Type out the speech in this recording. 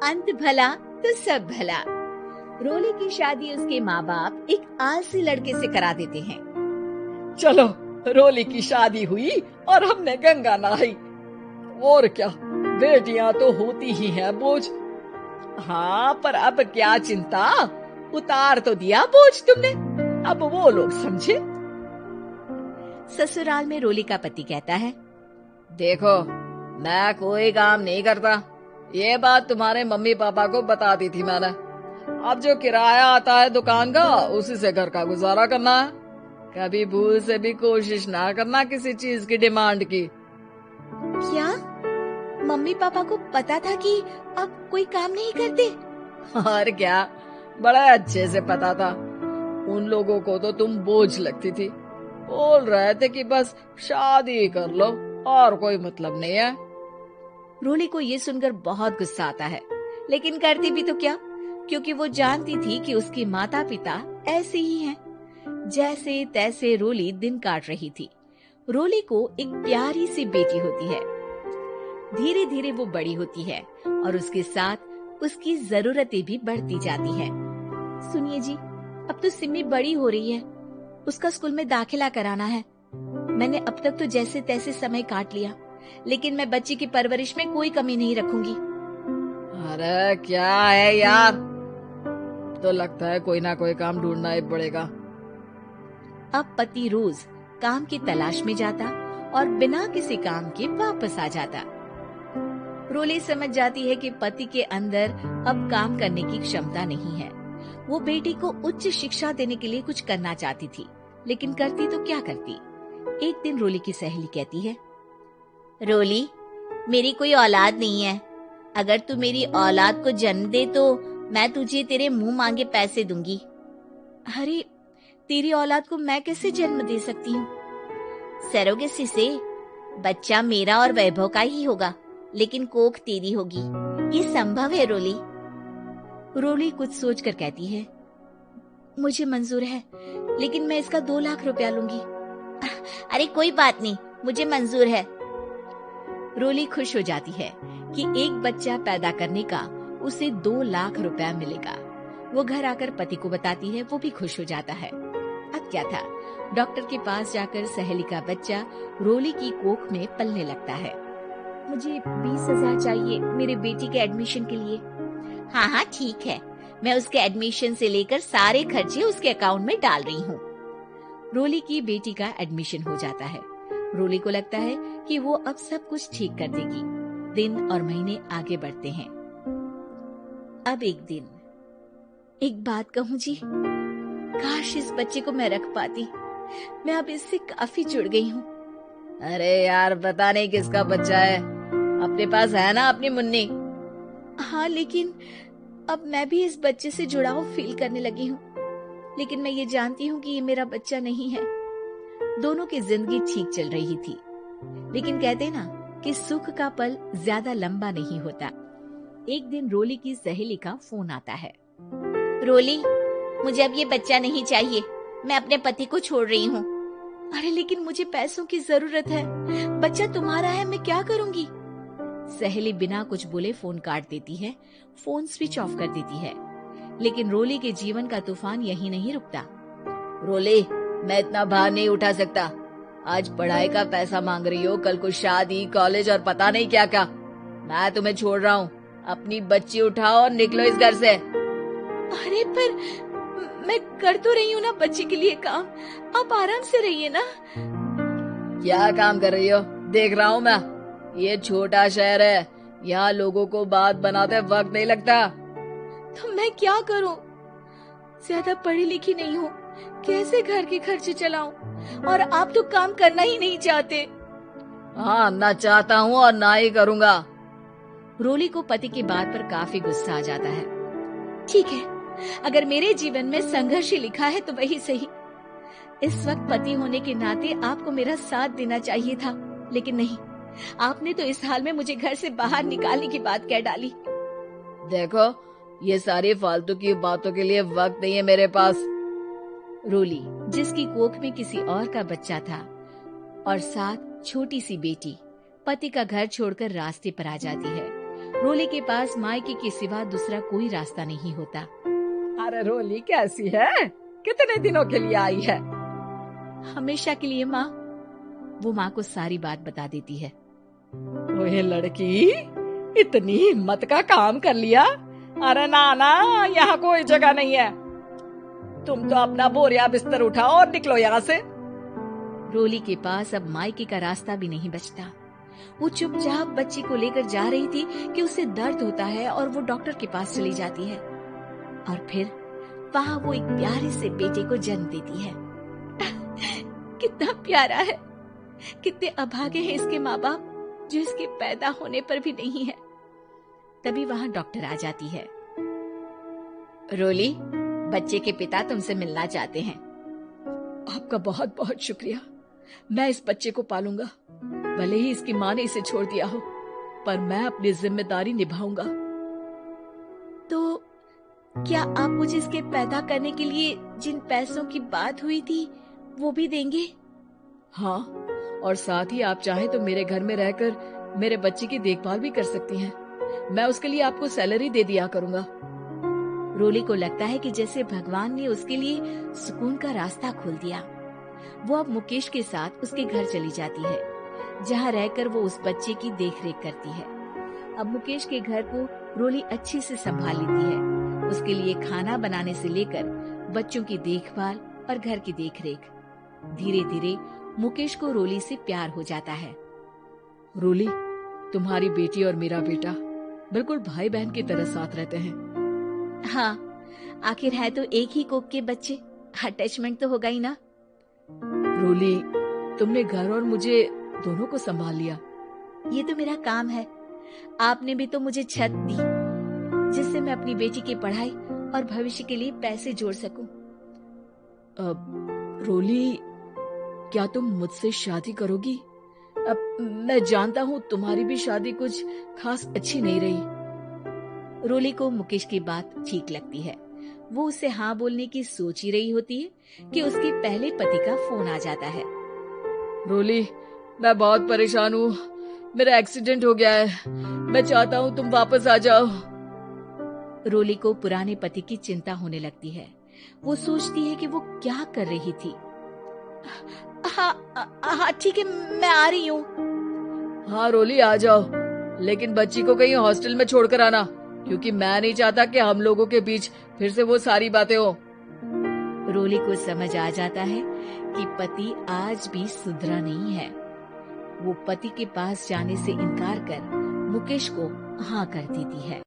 अंत भला तो सब भला। रोली की शादी उसके माँ बाप एक आलसी लड़के से करा देते हैं। चलो, रोली की शादी हुई और हमने गंगा नहाई। और क्या, बेटियां तो होती ही हैं बोझ। हाँ, पर अब क्या चिंता, उतार तो दिया बोझ तुमने, अब वो लोग समझे। ससुराल में रोली का पति कहता है, देखो, मैं कोई काम नहीं करता, ये बात तुम्हारे मम्मी पापा को बता दी थी मैंने। अब जो किराया आता है दुकान का, उसी से घर का गुजारा करना है। कभी भूल से भी कोशिश ना करना किसी चीज की डिमांड की। क्या मम्मी पापा को पता था कि अब कोई काम नहीं करते? और क्या, बड़ा अच्छे से पता था। उन लोगों को तो तुम बोझ लगती थी, बोल रहे थे कि बस शादी कर लो और कोई मतलब नहीं है। रोली को ये सुनकर बहुत गुस्सा आता है, लेकिन करती भी तो क्या, क्योंकि वो जानती थी कि उसके माता पिता ऐसे ही हैं। जैसे तैसे रोली दिन काट रही थी। रोली को एक प्यारी सी बेटी होती है। धीरे धीरे वो बड़ी होती है और उसके साथ उसकी जरूरतें भी बढ़ती जाती है। सुनिए जी, अब तो सिमी बड़ी हो रही है, उसका स्कूल में दाखिला कराना है। मैंने अब तक तो जैसे तैसे समय काट लिया, लेकिन मैं बच्ची की परवरिश में कोई कमी नहीं रखूंगी। अरे क्या है यार, तो लगता है कोई ना कोई काम ढूंढना ही पड़ेगा। अब पति रोज काम की तलाश में जाता और बिना किसी काम के वापस आ जाता। रोली समझ जाती है कि पति के अंदर अब काम करने की क्षमता नहीं है। वो बेटी को उच्च शिक्षा देने के लिए कुछ करना चाहती थी, लेकिन करती तो क्या करती। एक दिन रोली की सहेली कहती है, रोली, मेरी कोई औलाद नहीं है। अगर तू मेरी औलाद को जन्म दे तो मैं तुझे तेरे मुंह मांगे पैसे दूंगी। अरे, तेरी औलाद को मैं कैसे जन्म दे सकती हूँ? सरोगेसी से बच्चा मेरा और वैभव का ही होगा, लेकिन कोख तेरी होगी। ये संभव है रोली। रोली कुछ सोचकर कहती है, मुझे मंजूर है, लेकिन मैं इसका 2 लाख रुपया लूंगी। अरे कोई बात नहीं, मुझे मंजूर है। रोली खुश हो जाती है कि एक बच्चा पैदा करने का उसे 2 लाख रुपया मिलेगा। वो घर आकर पति को बताती है, वो भी खुश हो जाता है। अब क्या था, डॉक्टर के पास जाकर सहेली का बच्चा रोली की कोख में पलने लगता है। मुझे 20,000 चाहिए मेरे बेटी के एडमिशन के लिए। हाँ हाँ ठीक है, मैं उसके एडमिशन से लेकर सारे खर्चे उसके अकाउंट में डाल रही हूँ। रोली की बेटी का एडमिशन हो जाता है। रोली को लगता है कि वो अब सब कुछ ठीक कर देगी। दिन और महीने आगे बढ़ते हैं। अब एक दिन, एक बात कहूँ जी, काश इस बच्चे को मैं रख पाती। मैं अब इससे काफी जुड़ गई हूँ। अरे यार, पता नहीं किसका बच्चा है, अपने पास है ना अपनी मुन्नी। हाँ, लेकिन अब मैं भी इस बच्चे से जुड़ाव फील करने लगी हूँ, लेकिन मैं ये जानती हूँ कि ये मेरा बच्चा नहीं है। दोनों की जिंदगी ठीक चल रही थी, लेकिन कहते ना कि सुख का पल ज्यादा लंबा नहीं होता। एक दिन रोली की सहेली का फोन आता है। रोली, मुझे अब ये बच्चा नहीं चाहिए, मैं अपने पति को छोड़ रही हूँ। अरे लेकिन मुझे पैसों की जरूरत है, बच्चा तुम्हारा है, मैं क्या करूंगी? सहेली बिना कुछ बोले फोन काट देती है, फोन स्विच ऑफ कर देती है। लेकिन रोली के जीवन का तूफान यहीं नहीं रुकता। रोली, मैं इतना भार नहीं उठा सकता। आज पढ़ाई का पैसा मांग रही हो, कल को शादी, कॉलेज और पता नहीं क्या क्या। मैं तुम्हें छोड़ रहा हूँ, अपनी बच्ची उठाओ और निकलो इस घर से। अरे पर मैं कर तो रही हूँ ना बच्चे के लिए काम, आप आराम से रहिए ना। क्या काम कर रही हो? देख रहा हूँ मैं। ये छोटा शहर है, यहाँ लोगों को बात बनाते वक्त नहीं लगता। तो मैं क्या करूँ? ज्यादा पढ़ी लिखी नहीं हूँ, कैसे घर के खर्चे चलाऊं? और आप तो काम करना ही नहीं चाहते। हाँ, ना चाहता हूँ और ना ही करूँगा। रोली को पति की बात पर काफी गुस्सा आ जाता है। ठीक है, अगर मेरे जीवन में संघर्ष ही लिखा है तो वही सही। इस वक्त पति होने के नाते आपको मेरा साथ देना चाहिए था, लेकिन नहीं, आपने तो इस हाल में मुझे घर से बाहर निकालने की बात कह डाली। देखो, ये सारी फालतू की बातों के लिए वक्त नहीं है मेरे पास। रोली, जिसकी कोख में किसी और का बच्चा था और साथ छोटी सी बेटी, पति का घर छोड़कर रास्ते पर आ जाती है। रोली के पास मायके के सिवा दूसरा कोई रास्ता नहीं होता। अरे रोली कैसी है? कितने दिनों के लिए आई है? हमेशा के लिए माँ। वो माँ को सारी बात बता देती है। ओए लड़की, इतनी हिम्मत का काम कर लिया। अरे ना ना, यहाँ कोई जगह नहीं है। तुम तो अपना बोरिया बिस्तर उठाओ और निकलो यहाँ से। रोली के पास अब मायके का रास्ता भी नहीं बचता। वो चुपचाप बच्ची को लेकर जा रही थी कि उसे दर्द होता है और वो डॉक्टर के पास चली जाती है और फिर वहाँ वो एक प्यारे से बेटे को जन्म देती है। कितना प्यारा है, कितने अभागे हैं इसके माँ बाप जो इसके पैदा होने पर भी नहीं है। तभी वहाँ डॉक्टर आ जाती है। रोली, बच्चे के पिता तुमसे मिलना चाहते हैं। आपका बहुत बहुत शुक्रिया। मैं इस बच्चे को पालूंगा, भले ही इसकी माँ ने इसे छोड़ दिया हो, पर मैं अपनी जिम्मेदारी निभाऊंगा। तो क्या आप मुझे इसके पैदा करने के लिए जिन पैसों की बात हुई थी वो भी देंगे? हाँ, और साथ ही आप चाहे तो मेरे घर में रहकर मेरे बच्चे की देखभाल भी कर सकती हैं। मैं उसके लिए आपको सैलरी दे दिया करूंगा। रोली को लगता है कि जैसे भगवान ने उसके लिए सुकून का रास्ता खोल दिया। वो अब मुकेश के साथ उसके घर चली जाती है, जहाँ रहकर वो उस बच्चे की देखरेख करती है। अब मुकेश के घर को रोली अच्छे से संभाल लेती है। उसके लिए खाना बनाने से लेकर बच्चों की देखभाल और घर की देखरेख। धीरे धीरे मुकेश को रोली से प्यार हो जाता है। रोली, तुम्हारी बेटी और मेरा बेटा बिल्कुल भाई बहन की तरह साथ रहते हैं। हाँ, आखिर है तो एक ही कोख के बच्चे, अटैचमेंट तो होगा ही ना। रोली, तुमने घर और मुझे दोनों को संभाल लिया। ये तो मेरा काम है। आपने भी तो मुझे छत दी जिससे मैं अपनी बेटी की पढ़ाई और भविष्य के लिए पैसे जोड़ सकूं। रोली, क्या तुम मुझसे शादी करोगी? अब मैं जानता हूँ तुम्हारी भी शादी कुछ खास अच्छी नहीं रही। रोली को मुकेश की बात ठीक लगती है। वो उसे हाँ बोलने की सोच ही रही होती है कि उसके पहले पति का फोन आ जाता है। रोली, मैं बहुत परेशान हूँ। मेरा एक्सीडेंट हो गया है। मैं चाहता हूँ तुम वापस आ जाओ। रोली को पुराने पति की चिंता होने लगती है। वो सोचती है कि वो क्या कर रही थी। हाँ ठीक है, मैं आ रही हूँ। हाँ रोली, आ जाओ, लेकिन बच्ची को कहीं हॉस्टल में छोड़कर आना, क्योंकि मैं नहीं चाहता कि हम लोगों के बीच फिर से वो सारी बातें हो। रोली को समझ आ जाता है कि पति आज भी सुधरा नहीं है। वो पति के पास जाने से इनकार कर मुकेश को हाँ कर देती है।